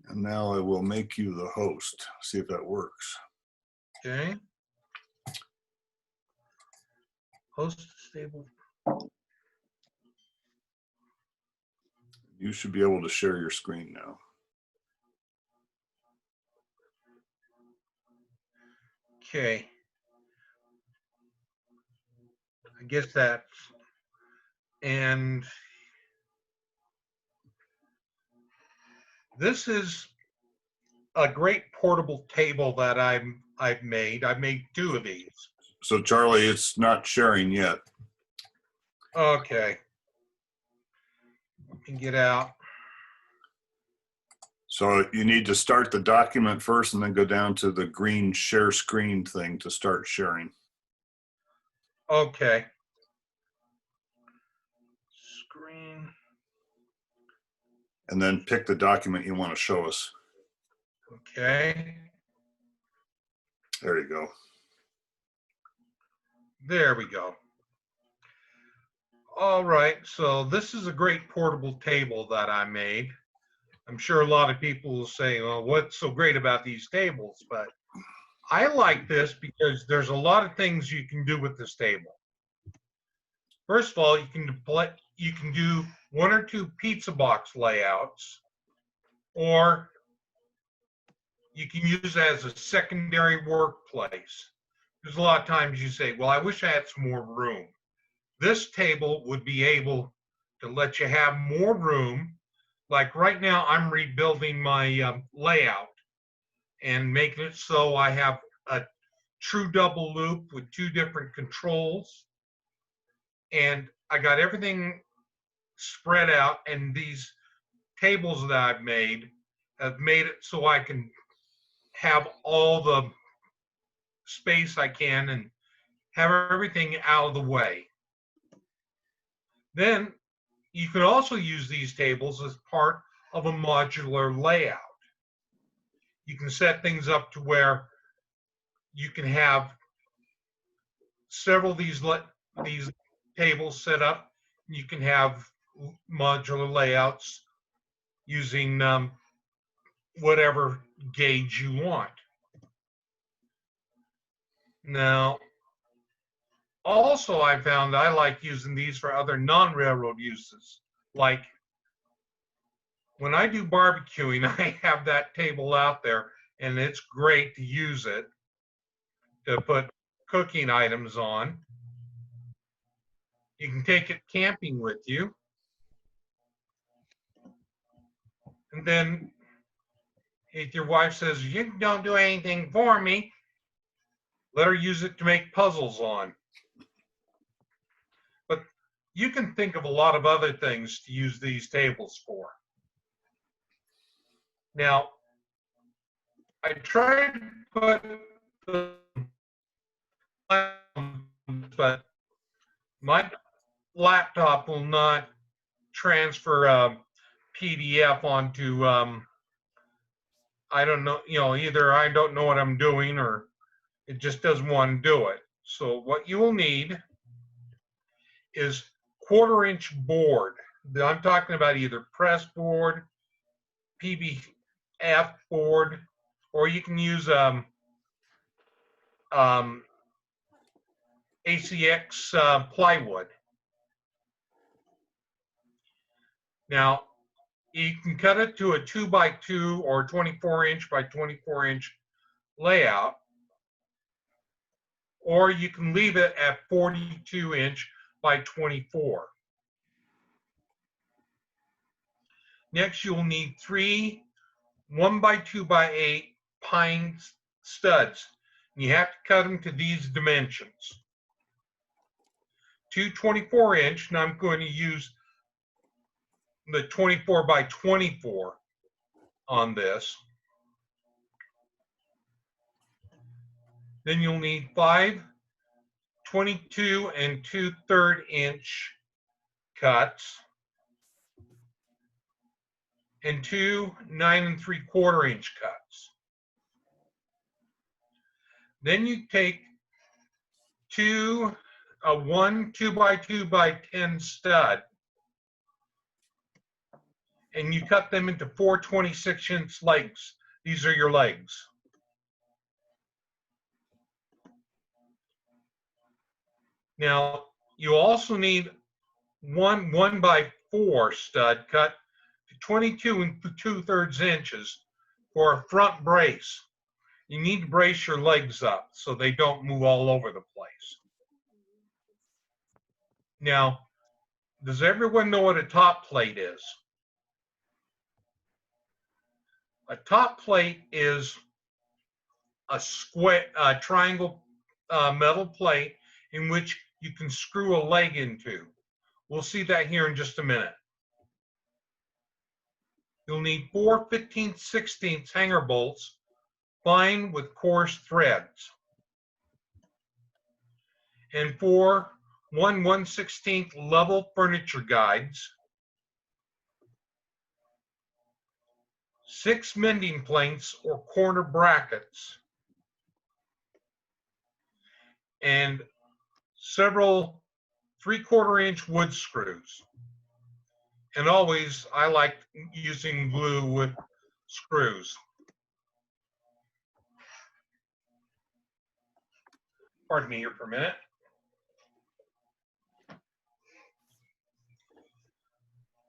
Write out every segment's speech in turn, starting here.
And now I will make you the host. See if that works. Okay. Host stable. You should be able to share your screen now. Okay. I guess that's, and this is a great portable table that I've made. I've made 2 of these. So Charlie, it's not sharing yet. Okay. You can get out. So you need to start the document first and then go down to the green share screen thing to start sharing. Okay. Screen. And then pick the document you want to show us. Okay. There you go. There we go. All right. So this is a great portable table that I made. I'm sure a lot of people will say, well, what's so great about these tables? But I like this because there's a lot of things you can do with this table. First of all, you can do 1 or 2 pizza box layouts, or you can use it as a secondary workplace. There's a lot of times you say, well, I wish I had some more room. This table would be able to let you have more room. Like right now, I'm rebuilding my layout and making it so I have a true double loop with 2 different controls. And I got everything spread out, and these tables that I've made have made it so I can have all the space I can and have everything out of the way. Then you can also use these tables as part of a modular layout. You can set things up to where you can have several of these tables set up. You can have modular layouts using whatever gauge you want. Now, also I found I like using these for other non-railroad uses. Like when I do barbecuing, I have that table out there, and it's great to use it to put cooking items on. You can take it camping with you. And then if your wife says, you don't do anything for me, let her use it to make puzzles on. But you can think of a lot of other things to use these tables for. Now, I tried to put the, but my laptop will not transfer PDF onto, I don't know, either I don't know what I'm doing or it just doesn't want to do it. So what you will need is 1/4-inch board. I'm talking about either press board, PBF board, or you can use ACX plywood. Now, you can cut it to a 2x2 or 24-inch by 24-inch layout, or you can leave it at 42-inch by 24. Next, you'll need 3 1x2x8 pine studs. You have to cut them to these dimensions. 2 24-inch, and I'm going to use the 24x24 on this. Then you'll need 5 22 2/3 inch cuts and 2 9 3/4 inch cuts. Then you take one 2x2x10 stud and you cut them into 4 26-inch legs. These are your legs. Now, you also need one 1x4 stud cut to 22 2/3 inches for a front brace. You need to brace your legs up so they don't move all over the place. Now, does everyone know what a top plate is? A top plate is a square, triangle metal plate in which you can screw a leg into. We'll see that here in just a minute. You'll need 4 15/16 hanger bolts lined with coarse threads, and 4 1 1/16 level furniture guides, 6 mending planks or corner brackets, and several 3/4 inch wood screws. And always, I like using glue with screws. Pardon me here for a minute.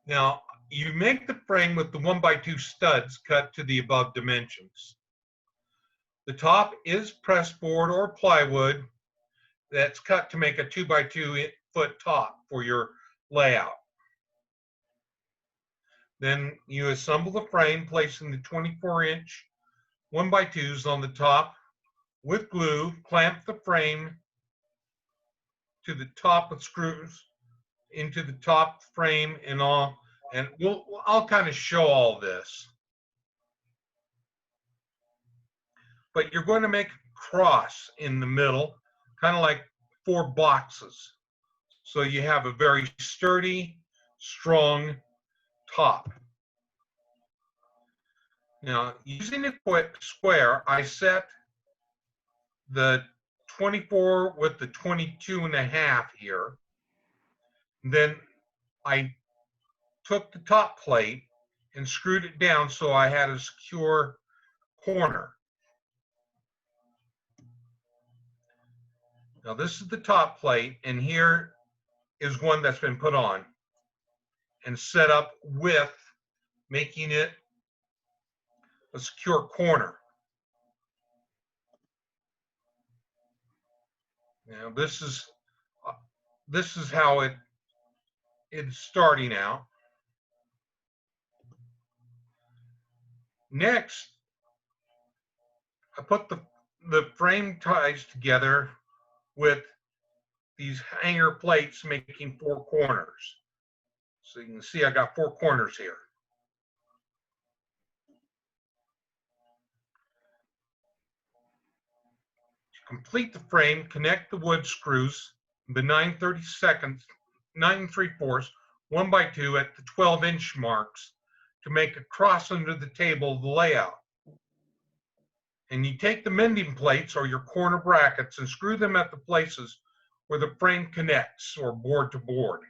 Now, you make the frame with the 1x2 studs cut to the above dimensions. The top is pressed board or plywood that's cut to make a 2x2 foot top for your layout. Then you assemble the frame, placing the 24-inch 1x2s on the top with glue, clamp the frame to the top with screws into the top frame and all, and I'll kind of show all this. But you're going to make a cross in the middle, kind of like 4 boxes. So you have a very sturdy, strong top. Now, using a quick square, I set the 24 with the 22.5 here. Then I took the top plate and screwed it down so I had a secure corner. Now this is the top plate, and here is one that's been put on and set up with making it a secure corner. Now this is how it's starting out. Next, I put the frame ties together with these hanger plates making 4 corners. So you can see I got 4 corners here. To complete the frame, connect the wood screws, the 9 3/4, 1x2 at the 12-inch marks to make a cross under the table of the layout. And you take the mending plates or your corner brackets and screw them at the places where the frame connects or board to board.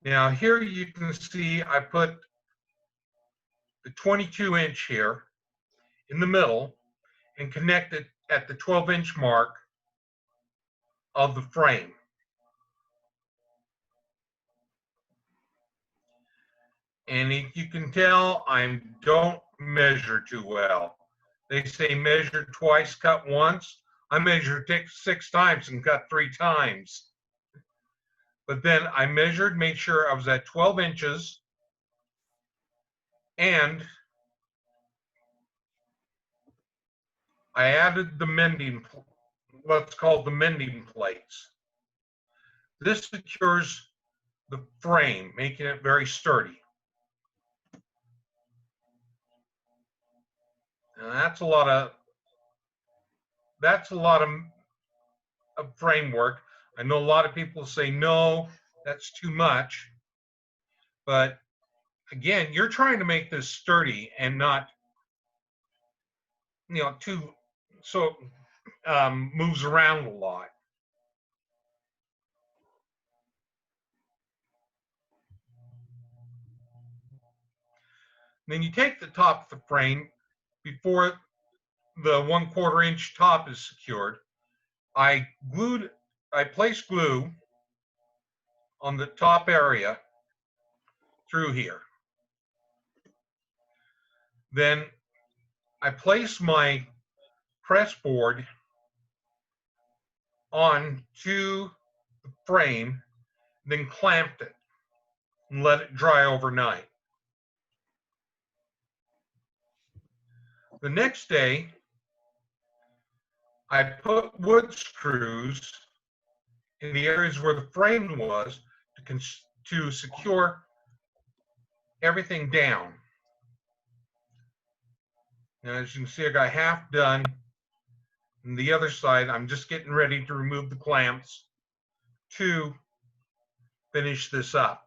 Now here you can see I put the 22-inch here in the middle and connect it at the 12-inch mark of the frame. And you can tell I don't measure too well. They say measure twice, cut once. I measured 6 times and cut 3 times. But then I measured, made sure I was at 12 inches, and I added the mending, what's called the mending plates. This secures the frame, making it very sturdy. And that's a lot of framework. I know a lot of people say, no, that's too much. But again, you're trying to make this sturdy and not, moves around a lot. Then you take the top of the frame before the 1/4 inch top is secured. I placed glue on the top area through here. Then I place my press board onto the frame, then clamped it and let it dry overnight. The next day, I put wood screws in the areas where the frame was to secure everything down. Now, as you can see, I got half done. And the other side, I'm just getting ready to remove the clamps to finish this up.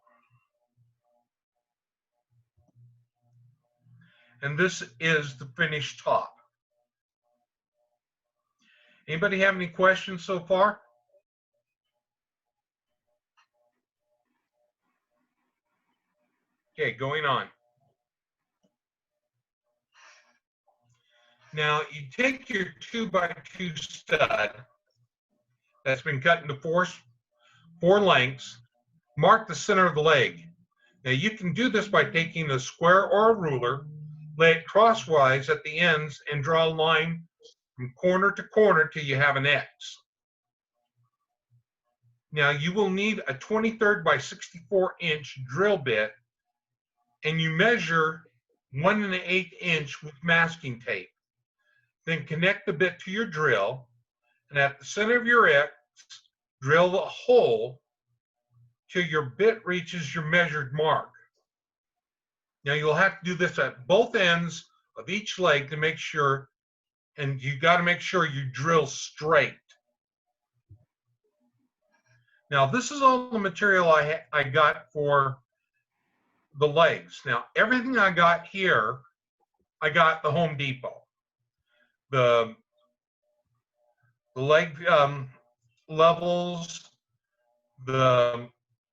And this is the finished top. Anybody have any questions so far? Okay, going on. Now you take your 2x2 stud that's been cut into four lengths, mark the center of the leg. Now you can do this by taking a square or a ruler, lay it crosswise at the ends, and draw a line from corner to corner till you have an X. Now you will need a 23rd by 64 inch drill bit, and you measure 1 1/8 inch with masking tape. Then connect the bit to your drill, and at the center of your X, drill a hole till your bit reaches your measured mark. Now you'll have to do this at both ends of each leg to make sure, and you got to make sure you drill straight. Now this is all the material I got for the legs. Now everything I got here, I got at the Home Depot. The leg levels, the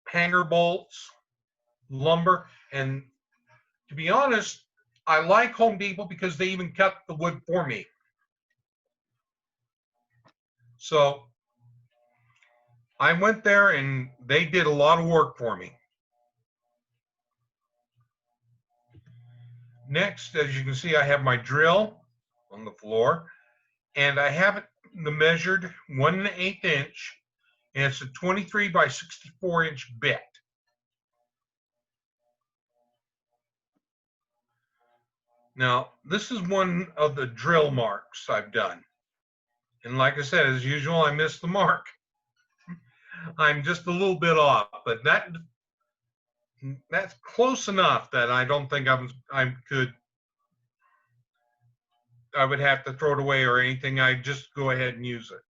hanger bolts, lumber, and to be honest, I like Home Depot because they even cut the wood for me. So I went there and they did a lot of work for me. Next, as you can see, I have my drill on the floor, and I have it measured 1 1/8 inch, and it's a 23 by 64 inch bit. Now, this is one of the drill marks I've done. And like I said, as usual, I missed the mark. I'm just a little bit off, but that's close enough that I don't think I would have to throw it away or anything. I'd just go ahead and use it.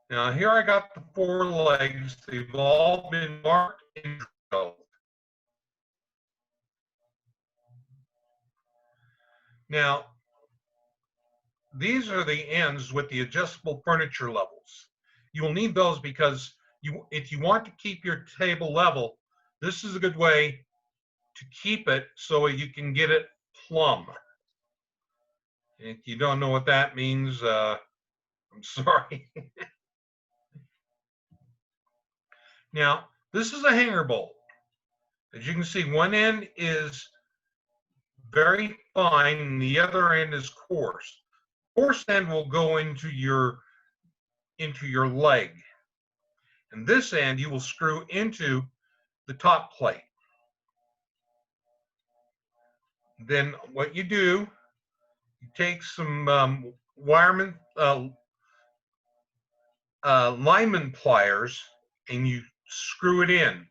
Now here I got the 4 legs. They've all been marked and drilled. Now, these are the ends with the adjustable furniture levels. You will need those because if you want to keep your table level, this is a good way to keep it so you can get it plumb. If you don't know what that means, I'm sorry. Now, this is a hanger bolt. As you can see, one end is very fine and the other end is coarse. Coarse end will go into your leg. And this end you will screw into the top plate. Then what you do, you take some lineman pliers and you screw it in.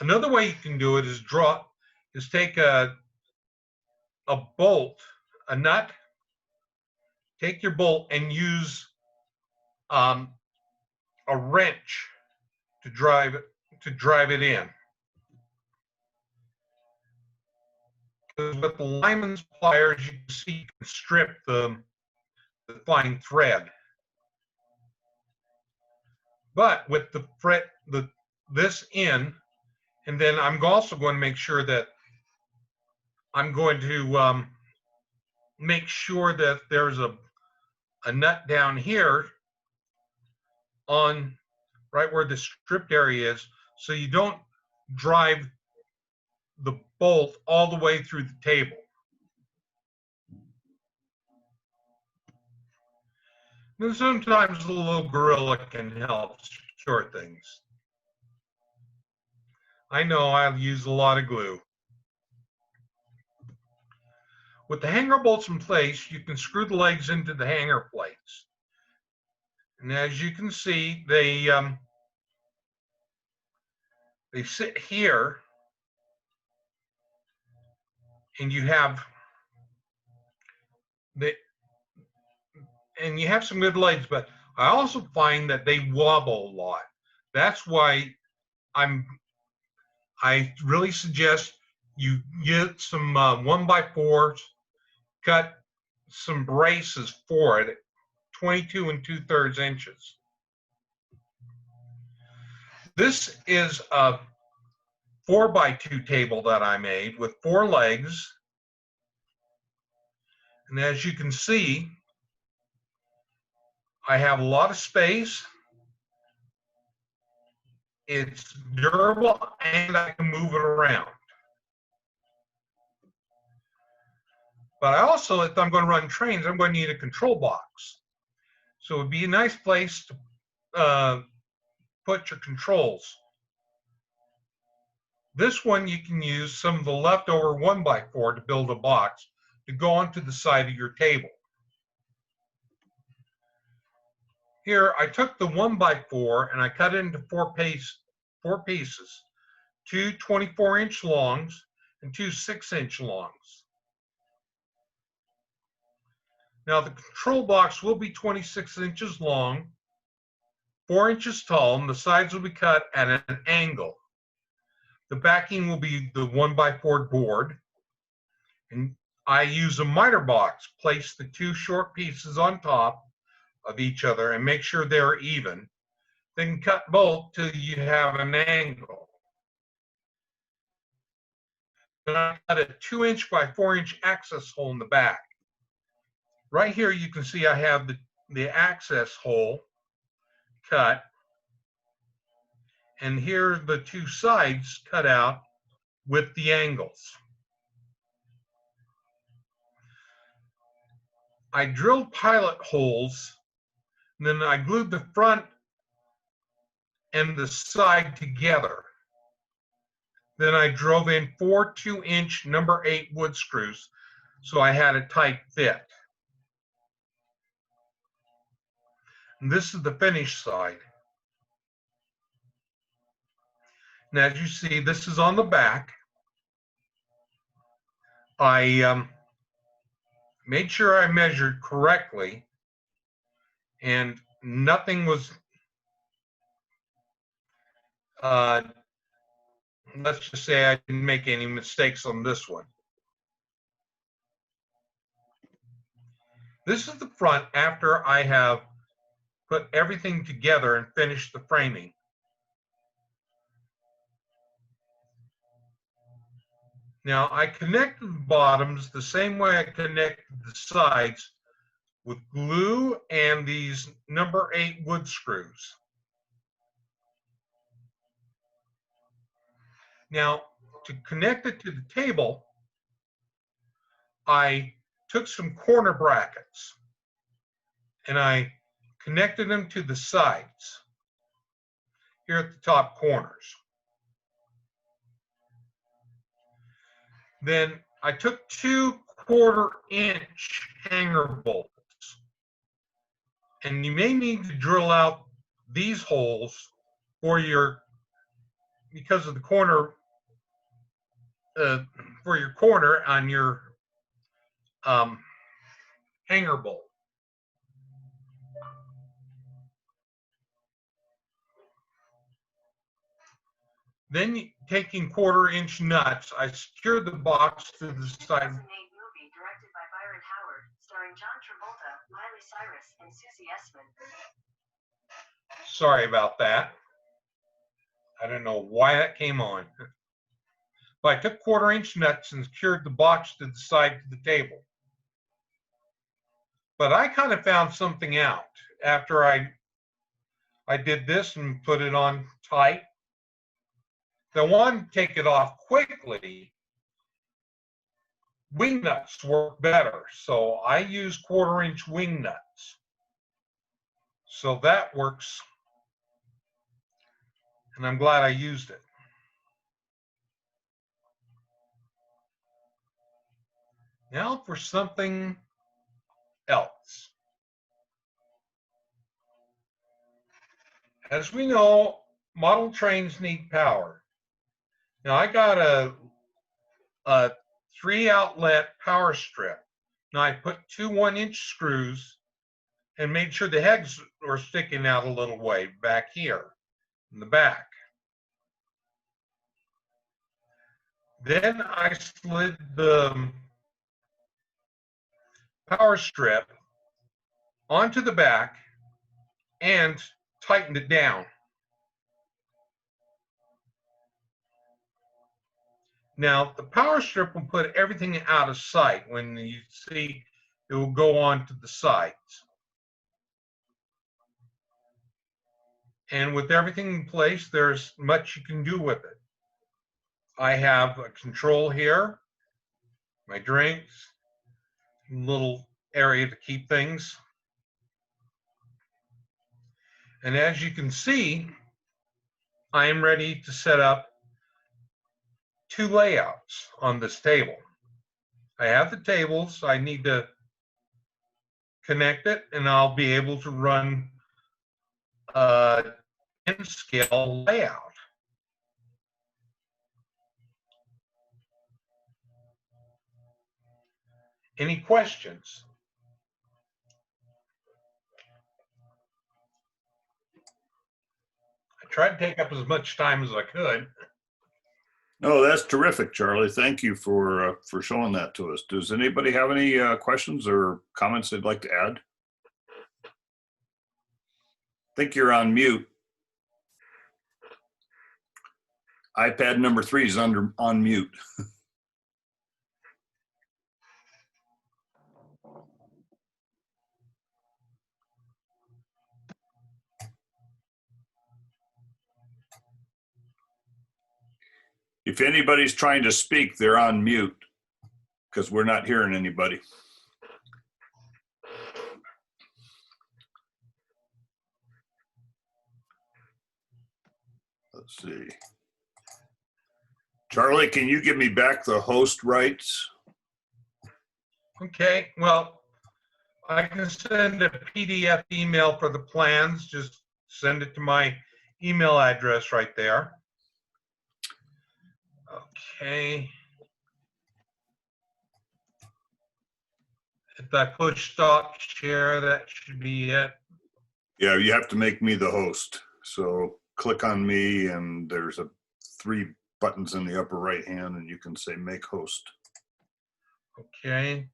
Another way you can do it is take a bolt, a nut, take your bolt and use a wrench to drive it in. With the lineman's pliers, you can see you can strip the fine thread. But with this in, and then I'm also going to make sure that I'm going to make sure that there's a nut down here on right where the stripped area is, so you don't drive the bolt all the way through the table. And sometimes a little gorilla can help secure things. I know I'll use a lot of glue. With the hanger bolts in place, you can screw the legs into the hanger plates. And as you can see, they sit here, and you have some good legs, but I also find that they wobble a lot. That's why I really suggest you get some 1x4s, cut some braces for it, 22 2/3 inches. This is a 4x2 table that I made with 4 legs. And as you can see, I have a lot of space. It's durable and I can move it around. But I also, if I'm going to run trains, I'm going to need a control box. So it would be a nice place to put your controls. This one you can use some of the leftover 1x4 to build a box to go onto the side of your table. Here I took the 1x4 and I cut it into 4 pieces, 2 24-inch longs and 2 6-inch longs. Now the control box will be 26 inches long, 4 inches tall, and the sides will be cut at an angle. The backing will be the 1x4 board, and I use a miter box. Place the 2 short pieces on top of each other and make sure they're even. Then cut both till you have an angle. Then I cut a 2-inch by 4-inch access hole in the back. Right here you can see I have the access hole cut, and here are the 2 sides cut out with the angles. I drilled pilot holes, and then I glued the front and the side together. Then I drove in 4 2-inch number 8 wood screws, so I had a tight fit. And this is the finished side. And as you see, this is on the back. I made sure I measured correctly, and nothing was, let's just say I didn't make any mistakes on this one. This is the front after I have put everything together and finished the framing. Now I connected the bottoms the same way I connected the sides, with glue and these number 8 wood screws. Now to connect it to the table, I took some corner brackets and I connected them to the sides here at the top corners. Then I took 2 1/4-inch hanger bolts, and you may need to drill out these holes because of the corner, for your corner on your hanger bolt. Then, taking 1/4-inch nuts, I secured the box to the side. Movie directed by Byron Howard, starring John Travolta, Miley Cyrus, and Susie Essman. Sorry about that. I don't know why that came on. But I took 1/4-inch nuts and secured the box to the side of the table. But I kind of found something out after I did this and put it on tight. If I want to take it off quickly, wing nuts work better. So I use 1/4-inch wing nuts. So that works. And I'm glad I used it. Now for something else. As we know, model trains need power. Now I got a 3-outlet power strip. Now I put 2 1-inch screws and made sure the heads were sticking out a little way back here in the back. Then I slid the power strip onto the back and tightened it down. Now the power strip will put everything out of sight. When you see, it will go on to the sides. And with everything in place, there's much you can do with it. I have a control here, my drinks, little area to keep things. And as you can see, I am ready to set up 2 layouts on this table. I have the tables. I need to connect it, and I'll be able to run a 10-scale layout. Any questions? I tried to take up as much time as I could. No, that's terrific, Charlie. Thank you for showing that to us. Does anybody have any questions or comments they'd like to add? I think you're on mute. iPad number 3 is on mute. If anybody's trying to speak, they're on mute because we're not hearing anybody. Let's see. Charlie, can you give me back the host rights? Okay, well, I can send a PDF email for the plans. Just send it to my email address right there. Okay. If I push stop share, that should be it. Yeah, you have to make me the host. So click on me and there's 3 buttons in the upper right hand and you can say make host. Okay.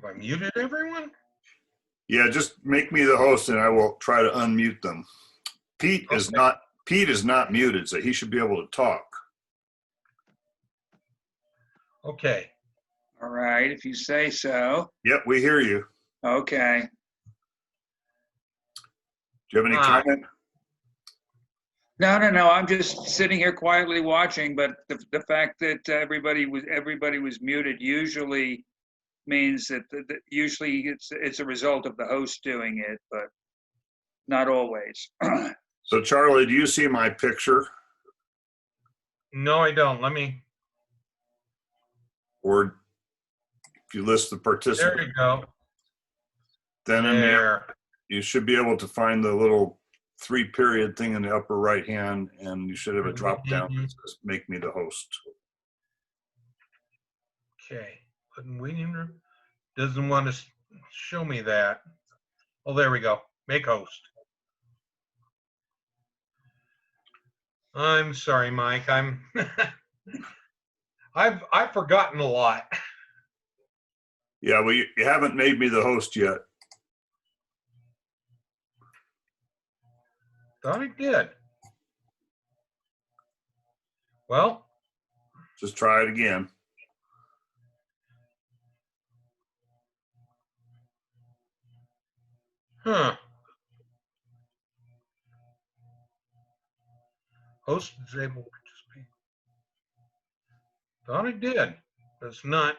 Have I muted everyone? Yeah, just make me the host and I will try to unmute them. Pete is not muted, so he should be able to talk. Okay. All right, if you say so. Yep, we hear you. Okay. Do you have any comment? No. I'm just sitting here quietly watching, but the fact that everybody was muted usually means that usually it's a result of the host doing it, but not always. So Charlie, do you see my picture? No, I don't. Let me. Or if you list the participants, There you go. then in there There. you should be able to find the little 3-period thing in the upper right hand, and you should have a drop down that says make me the host. Okay. Button waiting room. Doesn't want to show me that. Oh, there we go. Make host. I'm sorry, Mike. I've forgotten a lot. Yeah, well, you haven't made me the host yet. Thought I did. Well, Just try it again. huh. Host is able to participate. Thought I did. But it's not.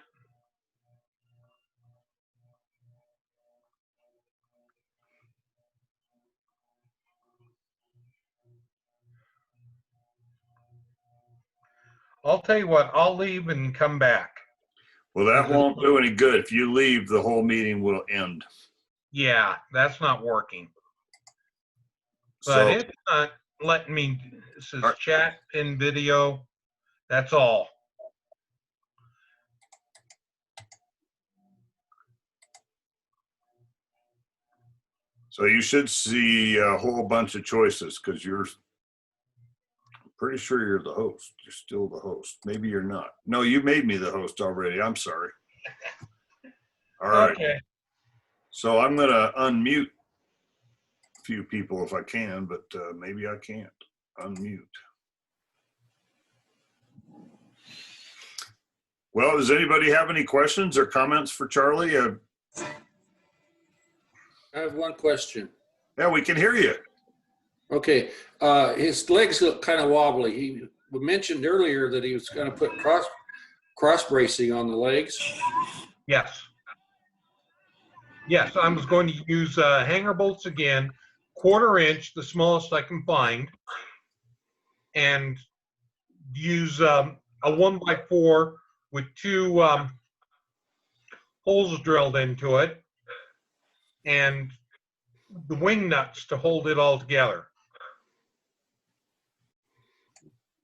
I'll tell you what, I'll leave and come back. Well, that won't do any good. If you leave, the whole meeting will end. Yeah, that's not working. But So, it's not letting me, it says All right. chat and video. That's all. so you should see a whole bunch of choices because you're pretty sure you're the host. You're still the host. Maybe you're not. No, you made me the host already. I'm sorry. All right. Okay. So I'm going to unmute a few people if I can, but maybe I can't unmute. Well, does anybody have any questions or comments for Charlie? I have one question. Yeah, we can hear you. Okay, his legs look kind of wobbly. He mentioned earlier that he was going to put cross bracing on the legs. Yes. Yes, I was going to use hanger bolts again, 1/4 inch, the smallest I can find, and use a 1x4 with 2 holes drilled into it, and the wing nuts to hold it all together.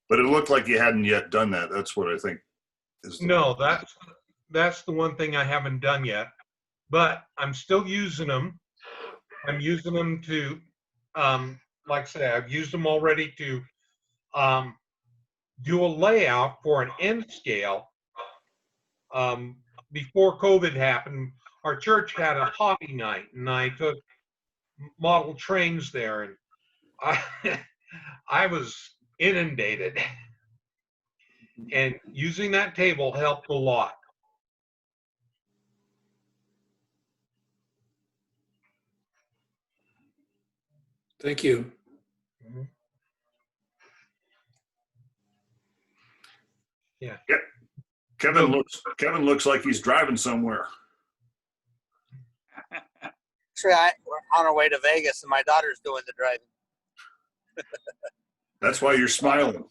But it looked like you hadn't yet done that. That's what I think is the No, that's the one thing I haven't done yet, but I'm still using them. I'm using them to, like I say, I've used them already to do a layout for an end scale. Before COVID happened, our church had a hobby night, and I took model trains there, and I was inundated. And using that table helped a lot. Thank you. Yeah. Kevin looks like he's driving somewhere. Actually, we're on our way to Vegas, and my daughter's doing the driving. That's why you're smiling.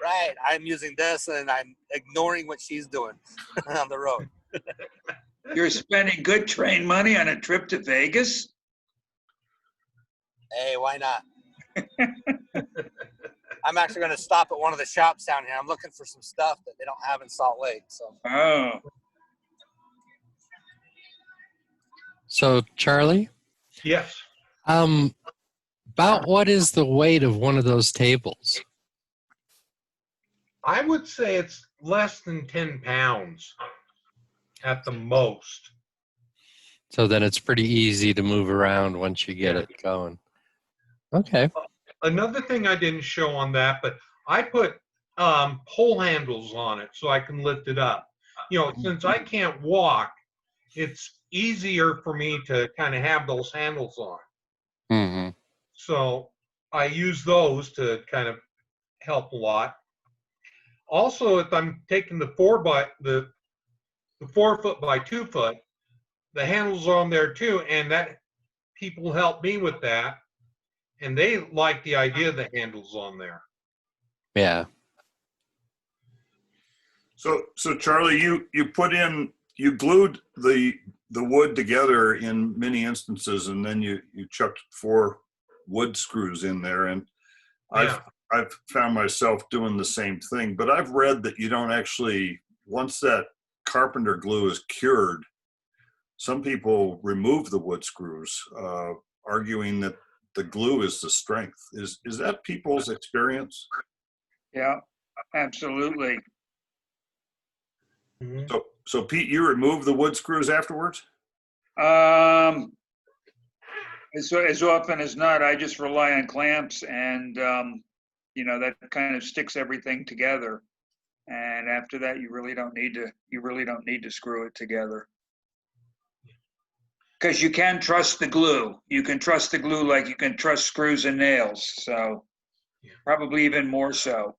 Right. I'm using this, and I'm ignoring what she's doing on the road. You're spending good train money on a trip to Vegas? Hey, why not? I'm actually going to stop at one of the shops down here. I'm looking for some stuff that they don't have in Salt Lake. Oh, So, Charlie, Yes. about what is the weight of one of those tables? I would say it's less than 10 pounds at the most. So then it's pretty easy to move around once you get it going. Okay. Another thing I didn't show on that, but I put pole handles on it so I can lift it up. You know, since I can't walk, it's easier for me to kind of have those handles on. Mm-hmm. So I use those to kind of help a lot. Also, if I'm taking the 4 foot by 2 foot, the handles are on there too, and that people help me with that, and they like the idea of the handles on there. Yeah. So Charlie, you glued the wood together in many instances, and then you chucked 4 wood screws in there, and Yeah. I've found myself doing the same thing. But I've read that you don't actually, once that carpenter glue is cured, some people remove the wood screws, arguing that the glue is the strength. Is that people's experience? Yeah, absolutely. Mhm. So Pete, you remove the wood screws afterwards? Um, as often as not, I just rely on clamps, and that kind of sticks everything together. And after that, you really don't need to screw it together. Because you can trust the glue. You can trust the glue like you can trust screws and nails. So probably even more so.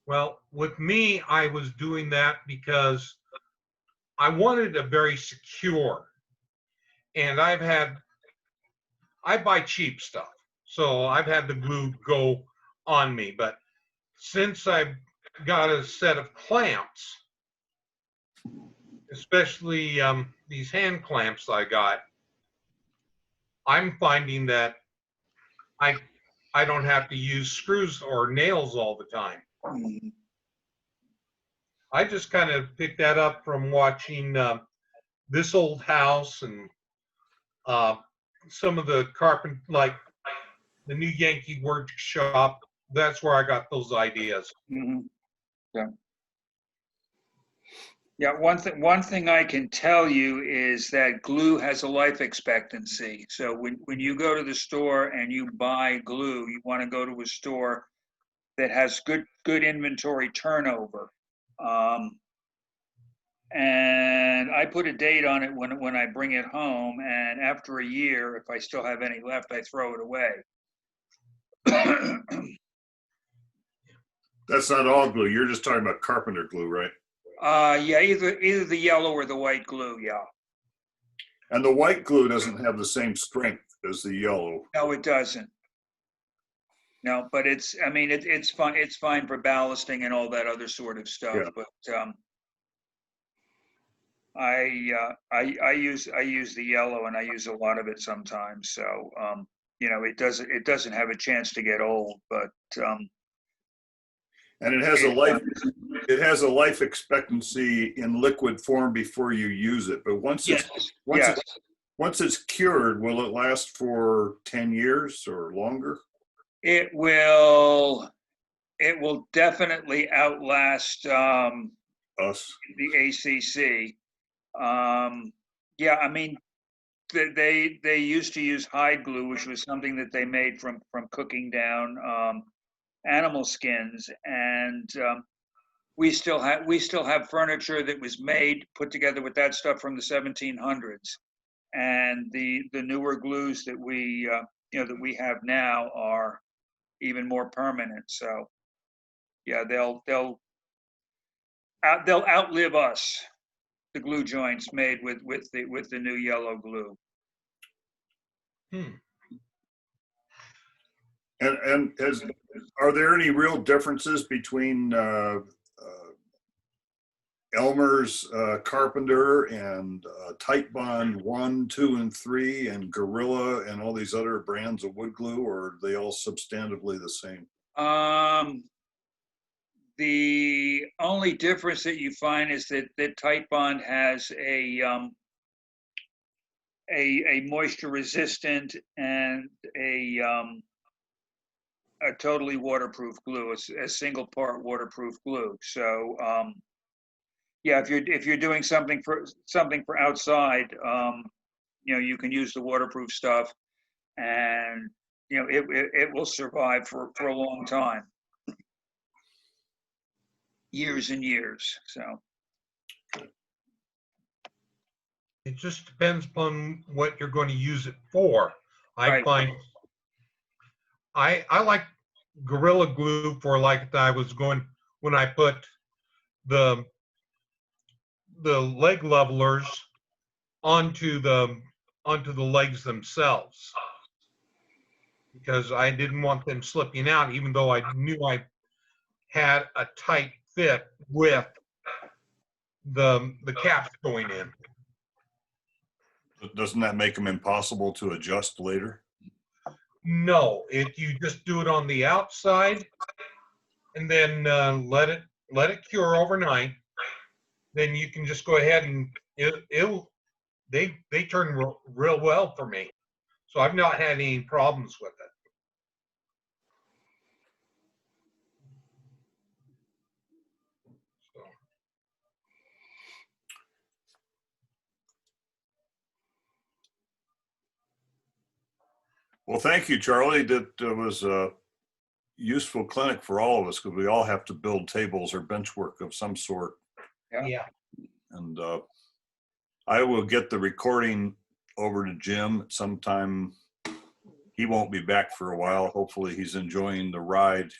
Well, with me, I was doing that because I wanted a very secure. And I buy cheap stuff. So I've had the glue go on me. But since I've got a set of clamps, especially these hand clamps I got, I'm finding that I I don't have to use screws or nails all the time. Mhm. I just kind of picked that up from watching This Old House and uh, some of the like the New Yankee Workshop. That's where I got those ideas. Mhm. Yeah. Yeah, one thing I can tell you is that glue has a life expectancy. So when you go to the store and you buy glue, you want to go to a store that has good inventory turnover. And I put a date on it when I bring it home, and after a year, if I still have any left, I throw it away. That's not all glue. You're just talking about carpenter glue, right? Yeah, either the yellow or the white glue, yeah. And the white glue doesn't have the same strength as the yellow. No, it doesn't. No, but it's fine. It's fine for ballasting and all that other sort of stuff. Yeah. But I use the yellow, and I use a lot of it sometimes. So it doesn't have a chance to get old. But And it has a life expectancy in liquid form before you use it. But once it's cured, will it last for 10 years or longer? it will definitely outlast Us. the ACC. Yeah, I mean, they used to use hide glue, which was something that they made from cooking down animal skins, and we still have furniture that was put together with that stuff from the 1700s, and the newer glues that we have now are even more permanent. So yeah, they'll outlive us, the glue joints made with the new yellow glue. And are there any real differences between Elmer's Carpenter and Titebond 1, 2, and 3 and Gorilla and all these other brands of wood glue, or are they all substantively the same? The only difference that you find is that Titebond has a moisture resistant and a totally waterproof glue, a single part waterproof glue. So yeah, if you're doing something for outside, you can use the waterproof stuff, and it will survive for a long time, years and years. So It just depends upon what you're going to use it for. I Right. find I like Gorilla Glue for like I was going when I put the leg levelers onto the legs themselves, because I didn't want them slipping out, even though I knew I had a tight fit with the caps going in. Doesn't that make them impossible to adjust later? No, you just do it on the outside, and then let it cure overnight. Then you can just go ahead and they turn real well for me. So I've not had any problems with it. So, Well, thank you, Charlie. That was a useful clinic for all of us because we all have to build tables or bench work of some sort. Yeah. yeah. And I will get the recording over to Jim sometime. He won't be back for a while. Hopefully he's enjoying the ride